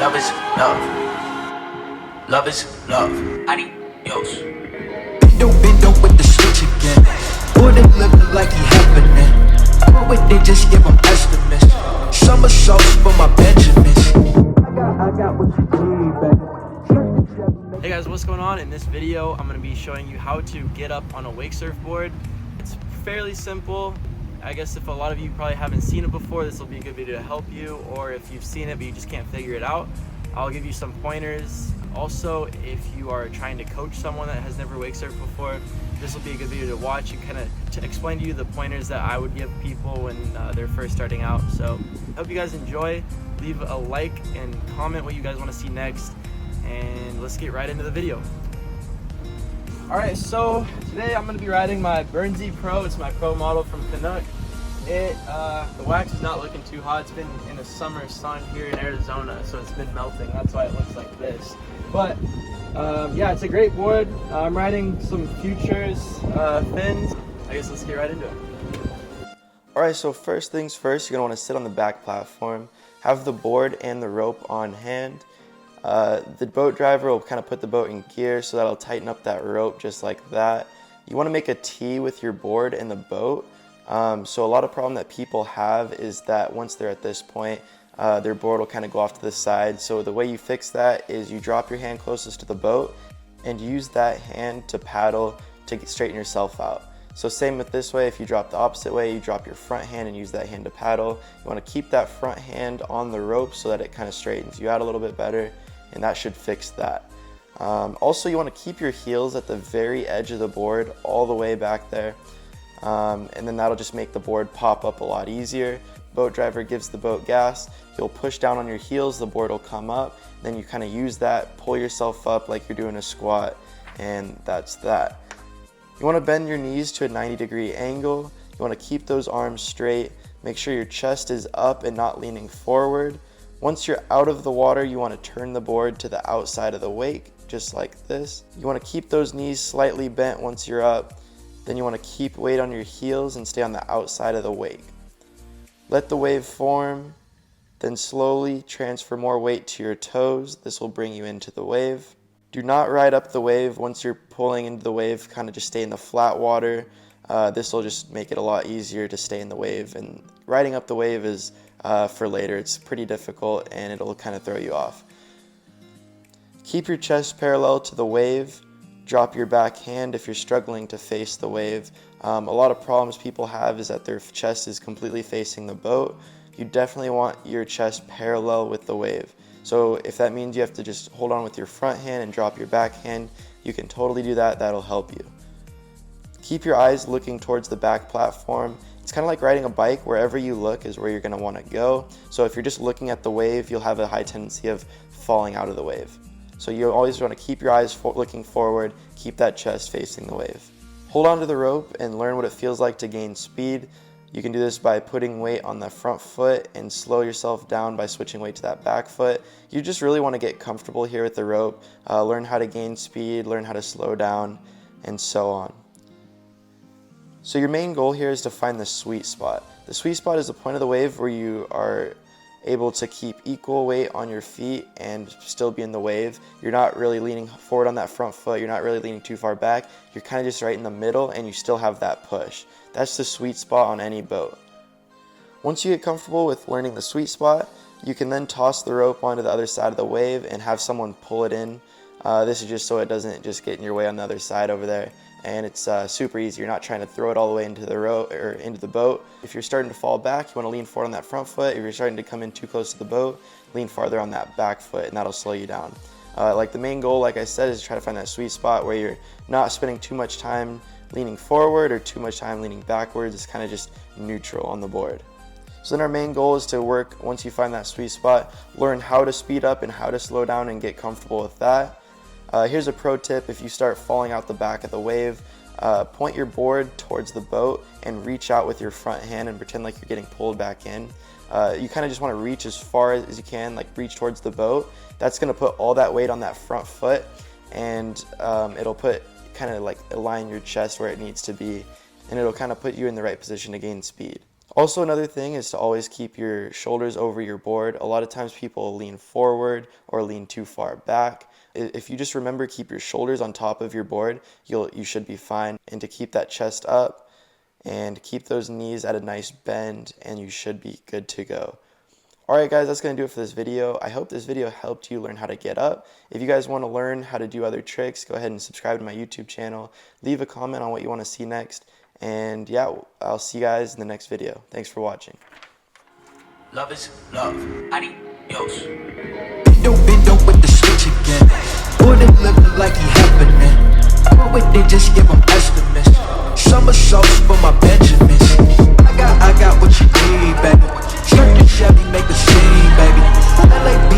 Love is love. Love is love. Adios. Bendo with the switch again. Wouldn't live like he happening. What would they just give him estimates? Somersaults for my Benjamins. I got what you need, baby. Hey guys, what's going on? In this video, I'm going to be showing you how to get up on a Wakesurf board. It's fairly simple. I guess if a lot of you probably haven't seen it before, this will be a good video to help you, or if you've seen it but you just can't figure it out, I'll give you some pointers. Also, if you are trying to coach someone that has never Wakesurfed before, this will be a good video to watch and kind of to explain to you the pointers that I would give people when they're first starting out. So I hope you guys enjoy. Leave a like and comment what you guys want to see next, and let's get right into the video. Alright, so today I'm going to be riding my Burnsy Pro. It's my pro model from Canuck. The wax is not looking too hot. It's been in the summer sun here in Arizona, so it's been melting. That's why it looks like this. But yeah, it's a great board. I'm riding some Futures fins. I guess let's get right into it. Alright, so first things first, you're going to want to sit on the back platform. Have the board and the rope on hand. The boat driver will kind of put the boat in gear, so that'll tighten up that rope just like that. You want to make a T with your board and the boat. So a lot of problem that people have is that once they're at this point, their board will kind of go off to the side. So the way you fix that is you drop your hand closest to the boat and use that hand to paddle to straighten yourself out. So same with this way, if you drop the opposite way, you drop your front hand and use that hand to paddle. You want to keep that front hand on the rope so that it kind of straightens you out a little bit better, and that should fix that. Also, you want to keep your heels at the very edge of the board all the way back there, and then that'll just make the board pop up a lot easier. Boat driver gives the boat gas, you'll push down on your heels, the board will come up, then you kind of use that, pull yourself up like you're doing a squat, and that's that. You want to bend your knees to a 90-degree angle. You want to keep those arms straight, make sure your chest is up and not leaning forward. Once you're out of the water, you want to turn the board to the outside of the wake, just like this. You want to keep those knees slightly bent once you're up. Then you want to keep weight on your heels and stay on the outside of the wake. Let the wave form, then slowly transfer more weight to your toes. This will bring you into the wave. Do not ride up the wave. Once you're pulling into the wave, kind of just stay in the flat water. This will just make it a lot easier to stay in the wave, and riding up the wave is for later. It's pretty difficult and it'll kind of throw you off. Keep your chest parallel to the wave. Drop your back hand if you're struggling to face the wave. A lot of problems people have is that their chest is completely facing the boat. You definitely want your chest parallel with the wave. So if that means you have to just hold on with your front hand and drop your back hand, you can totally do that. That'll help you. Keep your eyes looking towards the back platform. It's kind of like riding a bike. Wherever you look is where you're going to want to go. So if you're just looking at the wave, you'll have a high tendency of falling out of the wave. So you always want to keep your eyes looking forward, keep that chest facing the wave. Hold on to the rope and learn what it feels like to gain speed. You can do this by putting weight on the front foot and slow yourself down by switching weight to that back foot. You just really want to get comfortable here with the rope, learn how to gain speed, learn how to slow down, and so on. So your main goal here is to find the sweet spot. The sweet spot is the point of the wave where you are able to keep equal weight on your feet and still be in the wave. You're not really leaning forward on that front foot, you're not really leaning too far back, you're kind of just right in the middle and you still have that push. That's the sweet spot on any boat. Once you get comfortable with learning the sweet spot, you can then toss the rope onto the other side of the wave and have someone pull it in. This is just so it doesn't just get in your way on the other side over there. And it's super easy. You're not trying to throw it all the way into the rope or into the boat. If you're starting to fall back, you want to lean forward on that front foot. If you're starting to come in too close to the boat, lean farther on that back foot, and that'll slow you down. Like the main goal, like I said, is to try to find that sweet spot where you're not spending too much time leaning forward or too much time leaning backwards. It's kind of just neutral on the board. So then our main goal is to work, once you find that sweet spot, learn how to speed up and how to slow down and get comfortable with that. Here's a pro tip: if you start falling out the back of the wave, point your board towards the boat and reach out with your front hand and pretend like you're getting pulled back in. You kind of just want to reach as far as you can, like reach towards the boat. That's going to put all that weight on that front foot, and it'll put kind of like align your chest where it needs to be, and it'll kind of put you in the right position to gain speed. Also, another thing is to always keep your shoulders over your board. A lot of times people lean forward or lean too far back. If you just remember, keep your shoulders on top of your board, you should be fine. And to keep that chest up and keep those knees at a nice bend, and you should be good to go. Alright guys, that's going to do it for this video. I hope this video helped you learn how to get up. If you guys want to learn how to do other tricks, go ahead and subscribe to my YouTube channel. Leave a comment on what you want to see next. And yeah, I'll see you guys in the next video. Thanks for watching. Love is love. Adios. Bendo with the switch again. Boy, they living like he happening. But what they just give them estimates. Somersaults for my Benjamins. I got what you need, baby. Skirt the Chevy, make a scene, baby. LA